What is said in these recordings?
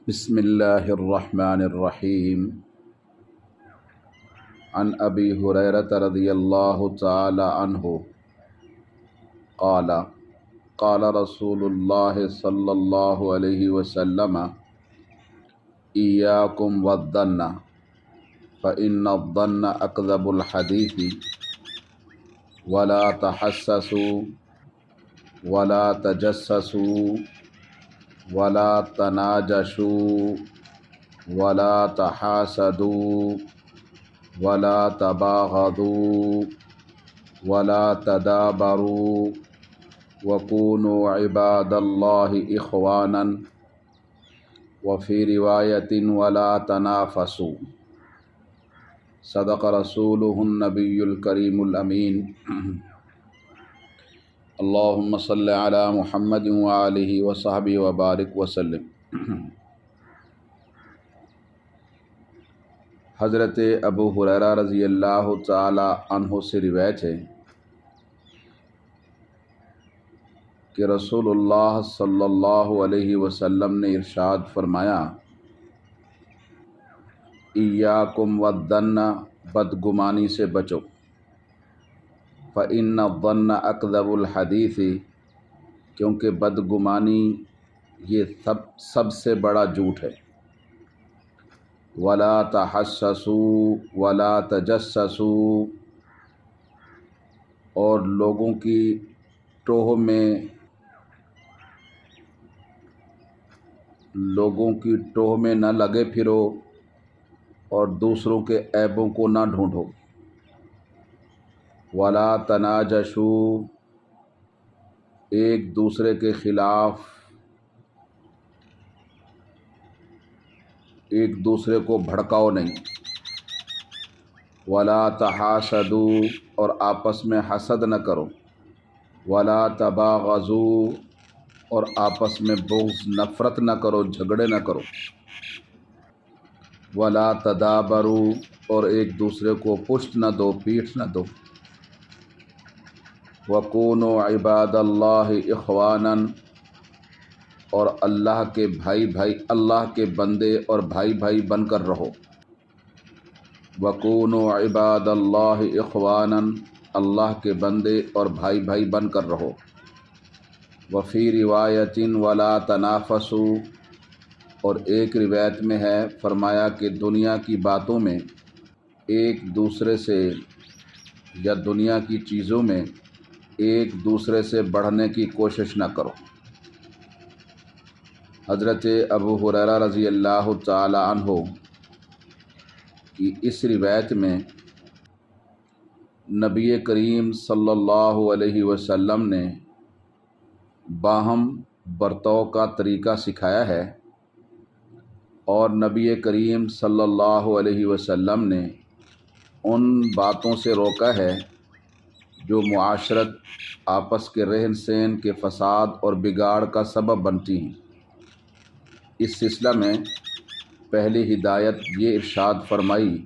بسم اللہ الرحمن الرحیم عن ابی ہریرۃ رضی اللہ تعالی عنہ قال قال رسول اللہ صلی اللہ علیہ وسلم ایاکم والظن فإن الظن اکذب الحدیث ولا تحسسوا ولا تجسسوا ولا تناجشوا ولا تحاسدوا ولا تباغضوا ولا تدابروا وكونوا عباد الله اخوانا وفي رواية ولا تنافسوا صدق رسوله النبي الكريم الأمين اللهم صل على محمد وآله وصحبه وبارك وسلم۔ حضرت ابو ہریرہ رضی اللہ تعالی عنہ سے روایت ہے کہ رسول اللہ صلی اللہ علیہ وسلم نے ارشاد فرمایا، ایاکم والظن، بدگمانی سے بچو، فإن الظن اکذب الحدیث، کیونکہ بدگمانی یہ سب سے بڑا جھوٹ ہے، ولا تحسسوا ولا تجسسوا، اور لوگوں کی ٹوہ میں نہ لگے پھرو اور دوسروں کے عیبوں کو نہ ڈھونڈو، ولا تناجشوا، ایک دوسرے کے خلاف ایک دوسرے کو بھڑکاؤ نہیں، ولا تحاسدوا، اور آپس میں حسد نہ کرو، ولا تباغضوا، اور آپس میں بغض نفرت نہ کرو، جھگڑے نہ کرو، ولا تدابروا، اور ایک دوسرے کو پشت نہ دو، پیٹھ نہ دو، وَكُونُوا عِبَادَ اللَّهِ إِخْوَانًا، اور اللہ کے اللہ کے بندے اور بھائی بن کر رہو، وَكُونُوا عِبَادَ اللَّهِ إِخْوَانًا، اللہ کے بندے اور بھائی بن کر رہو، وفی روایت ولا تنافسوا، اور ایک روایت میں ہے فرمایا کہ دنیا کی باتوں میں ایک دوسرے سے یا دنیا کی چیزوں میں ایک دوسرے سے بڑھنے کی کوشش نہ کرو۔ حضرت ابو ہریرہ رضی اللہ تعالی عنہ کی اس روایت میں نبی کریم صلی اللہ علیہ وسلم نے باہم برتاؤ کا طریقہ سکھایا ہے، اور نبی کریم صلی اللہ علیہ وسلم نے ان باتوں سے روکا ہے جو معاشرت، آپس کے رہن سہن کے فساد اور بگاڑ کا سبب بنتی ہیں۔ اس سلسلہ میں پہلی ہدایت یہ ارشاد فرمائی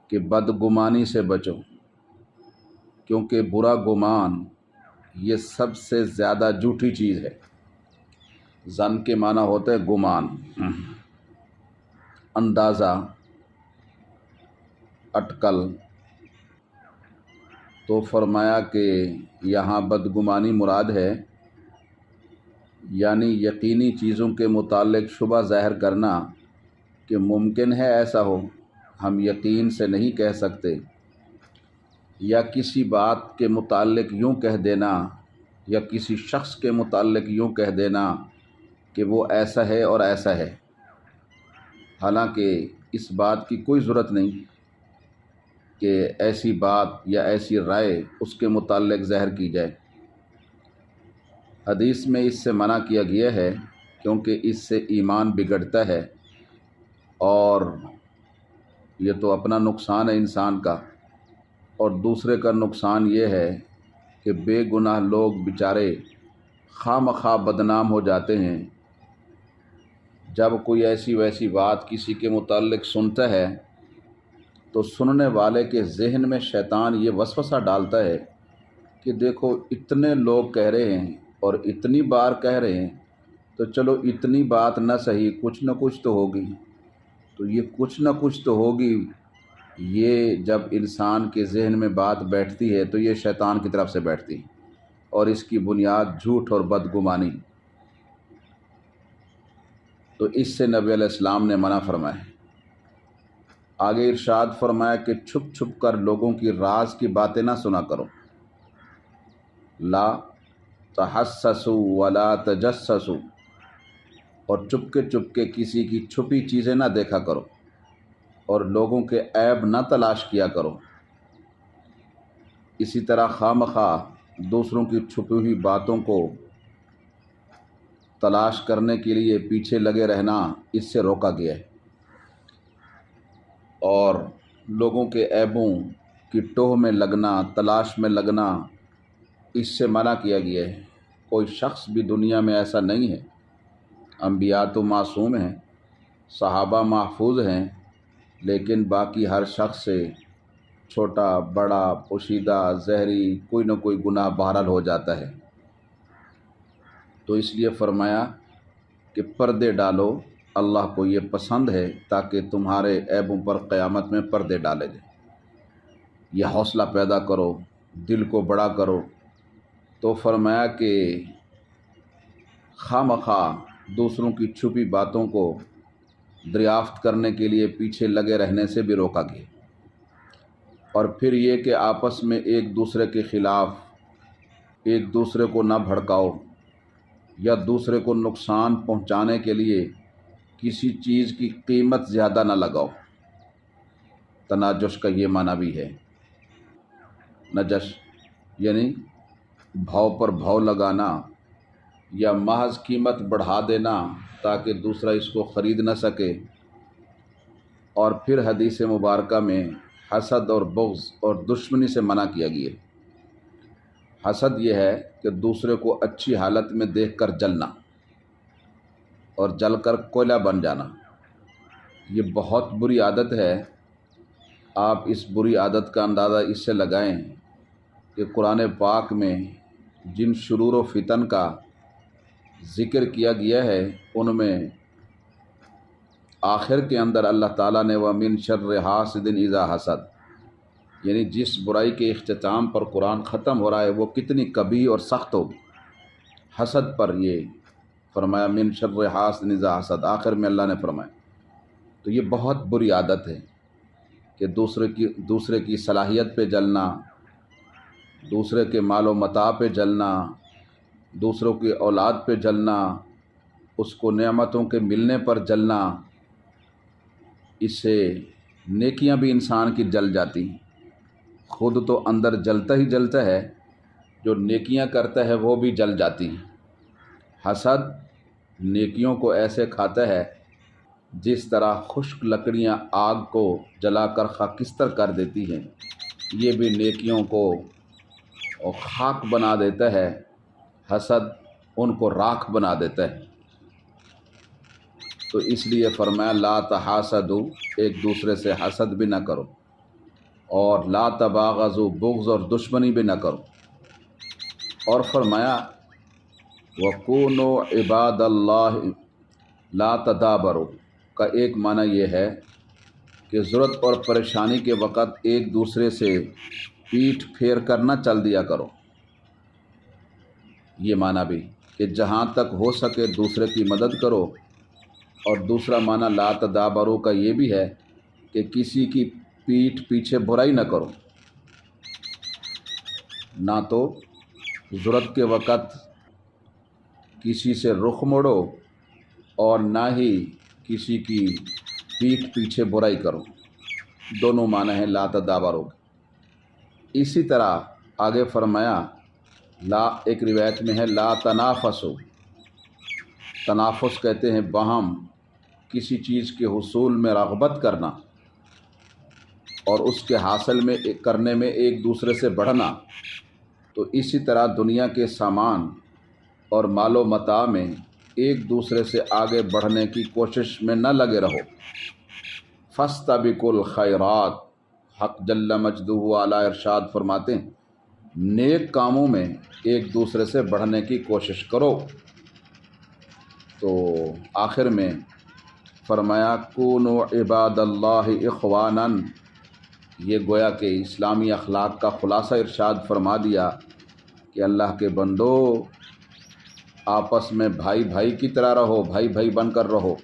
کہ بدگمانی سے بچو، کیونکہ برا گمان یہ سب سے زیادہ جھوٹی چیز ہے۔ ظن کے معنی ہوتا ہے گمان، اندازہ، اٹکل، تو فرمایا کہ یہاں بدگمانی مراد ہے، یعنی یقینی چیزوں کے متعلق شبہ ظاہر کرنا کہ ممکن ہے ایسا ہو، ہم یقین سے نہیں کہہ سکتے، یا کسی بات کے متعلق یوں کہہ دینا، یا کسی شخص کے متعلق یوں کہہ دینا کہ وہ ایسا ہے اور ایسا ہے، حالانکہ اس بات کی کوئی ضرورت نہیں کہ ایسی بات یا ایسی رائے اس کے متعلق ظاہر کی جائے۔ حدیث میں اس سے منع کیا گیا ہے، کیونکہ اس سے ایمان بگڑتا ہے، اور یہ تو اپنا نقصان ہے انسان کا، اور دوسرے کا نقصان یہ ہے کہ بے گناہ لوگ بیچارے خواہ مخواہ بدنام ہو جاتے ہیں۔ جب کوئی ایسی ویسی بات کسی کے متعلق سنتا ہے تو سننے والے کے ذہن میں شیطان یہ وسوسہ ڈالتا ہے کہ دیکھو اتنے لوگ کہہ رہے ہیں اور اتنی بار کہہ رہے ہیں، تو چلو اتنی بات نہ صحیح، کچھ نہ کچھ تو ہوگی۔ تو یہ کچھ نہ کچھ تو ہوگی، یہ جب انسان کے ذہن میں بات بیٹھتی ہے تو یہ شیطان کی طرف سے بیٹھتی ہے، اور اس کی بنیاد جھوٹ اور بدگمانی۔ تو اس سے نبی علیہ السلام نے منع فرمایا۔ آگے ارشاد فرمایا کہ چھپ چھپ کر لوگوں کی راز کی باتیں نہ سنا کرو، لا تحسسوا ولا تجسسوا، اور چپ کے کسی کی چھپی چیزیں نہ دیکھا کرو، اور لوگوں کے عیب نہ تلاش کیا کرو۔ اسی طرح خواہ دوسروں کی چھپی ہوئی باتوں کو تلاش کرنے کے لیے پیچھے لگے رہنا اس سے روکا گیا ہے، اور لوگوں کے عیبوں کی ٹوہ میں لگنا، تلاش میں لگنا، اس سے منع کیا گیا ہے۔ کوئی شخص بھی دنیا میں ایسا نہیں ہے، انبیاء تو معصوم ہیں، صحابہ محفوظ ہیں، لیکن باقی ہر شخص سے چھوٹا بڑا پوشیدہ زہری کوئی نہ کوئی گناہ بہرحال ہو جاتا ہے۔ تو اس لیے فرمایا کہ پردے ڈالو، اللہ کو یہ پسند ہے تاکہ تمہارے عیبوں پر قیامت میں پردے ڈالے جائیں۔ یہ حوصلہ پیدا کرو، دل کو بڑا کرو۔ تو فرمایا کہ خواہ دوسروں کی چھپی باتوں کو دریافت کرنے کے لیے پیچھے لگے رہنے سے بھی روکا گیا، اور پھر یہ کہ آپس میں ایک دوسرے کے خلاف ایک دوسرے کو نہ بھڑکاؤ، یا دوسرے کو نقصان پہنچانے کے لیے کسی چیز کی قیمت زیادہ نہ لگاؤ۔ تناجش کا یہ معنی بھی ہے، نجش یعنی بھاؤ پر بھاؤ لگانا، یا محض قیمت بڑھا دینا تاکہ دوسرا اس کو خرید نہ سکے۔ اور پھر حدیث مبارکہ میں حسد اور بغض اور دشمنی سے منع کیا گیا۔ حسد یہ ہے کہ دوسرے کو اچھی حالت میں دیکھ کر جلنا اور جل کر کوئلہ بن جانا، یہ بہت بری عادت ہے۔ آپ اس بری عادت کا اندازہ اس سے لگائیں کہ قرآن پاک میں جن شرور و فتن کا ذکر کیا گیا ہے، ان میں آخر کے اندر اللہ تعالیٰ نے وَمِن شَرِّ حَاسِدٍ إِذَا حَسَدَ، یعنی جس برائی کے اختتام پر قرآن ختم ہو رہا ہے وہ کتنی کبھی اور سخت ہوگی، حسد پر یہ فرمایا من شر حاسد اذا حسد، آخر میں اللہ نے فرمایا۔ تو یہ بہت بری عادت ہے کہ دوسرے کی صلاحیت پہ جلنا، دوسرے کے مال و متاع پہ جلنا، دوسروں کی اولاد پہ جلنا، اس کو نعمتوں کے ملنے پر جلنا، اس سے نیکیاں بھی انسان کی جل جاتی ہیں۔ خود تو اندر جلتا ہی جلتا ہے، جو نیکیاں کرتا ہے وہ بھی جل جاتی ہیں۔ حسد نیکیوں کو ایسے کھاتا ہے جس طرح خشک لکڑیاں آگ کو جلا کر خاکستر کر دیتی ہیں، یہ بھی نیکیوں کو خاک بنا دیتا ہے، حسد ان کو راکھ بنا دیتا ہے۔ تو اس لیے فرمایا لا تحاسدوا، ایک دوسرے سے حسد بھی نہ کرو، اور لا تباغضوا، بغض اور دشمنی بھی نہ کرو۔ اور فرمایا وَكُونُوا عِبَادَ اللَّهِ لَا تَدَابَرُوا کا ایک معنی یہ ہے کہ ضرورت اور پریشانی کے وقت ایک دوسرے سے پیٹھ پھیر کر نہ چل دیا کرو، یہ معنی بھی کہ جہاں تک ہو سکے دوسرے کی مدد کرو۔ اور دوسرا معنی لا تدابروا کا یہ بھی ہے کہ کسی کی پیٹھ پیچھے برائی نہ کرو، نہ تو ضرورت کے وقت کسی سے رخ موڑو اور نہ ہی کسی کی پیٹھ پیچھے برائی کرو، دونوں معنی ہیں لا تدابروا۔ اسی طرح آگے فرمایا لا، ایک روایت میں ہے لا تنافسوا، تنافس کہتے ہیں باہم کسی چیز کے حصول میں رغبت کرنا اور اس کے حاصل میں کرنے میں ایک دوسرے سے بڑھنا۔ تو اسی طرح دنیا کے سامان اور مال و متاع میں ایک دوسرے سے آگے بڑھنے کی کوشش میں نہ لگے رہو۔ فاستبقوا الخیرات، حق جل مجدہ اعلیٰ ارشاد فرماتے ہیں نیک کاموں میں ایک دوسرے سے بڑھنے کی کوشش کرو۔ تو آخر میں فرمایا کونوا عباد اللہ اخوانا، یہ گویا کہ اسلامی اخلاق کا خلاصہ ارشاد فرما دیا کہ اللہ کے بندو آپس میں بھائی بھائی کی طرح رہو، بھائی بھائی بن کر رہو۔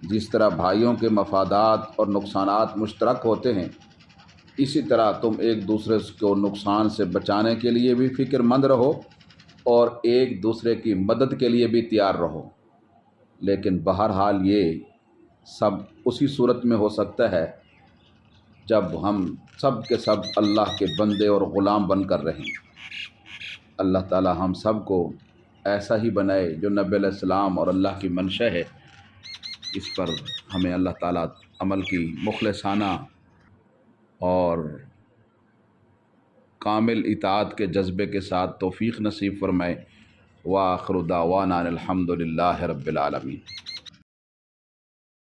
جس طرح بھائیوں کے مفادات اور نقصانات مشترک ہوتے ہیں، اسی طرح تم ایک دوسرے کو نقصان سے بچانے کے لیے بھی فکر مند رہو اور ایک دوسرے کی مدد کے لیے بھی تیار رہو۔ لیکن بہرحال یہ سب اسی صورت میں ہو سکتا ہے جب ہم سب کے سب اللہ کے بندے اور غلام بن کر رہیں۔ اللہ تعالی ہم سب کو ایسا ہی بنائے جو نبی علیہ السلام اور اللہ کی منشا ہے، اس پر ہمیں اللہ تعالی عمل کی مخلصانہ اور کامل اطاعت کے جذبے کے ساتھ توفیق نصیب فرمائے۔ وآخر دعوانا الحمد للہ رب العالمین۔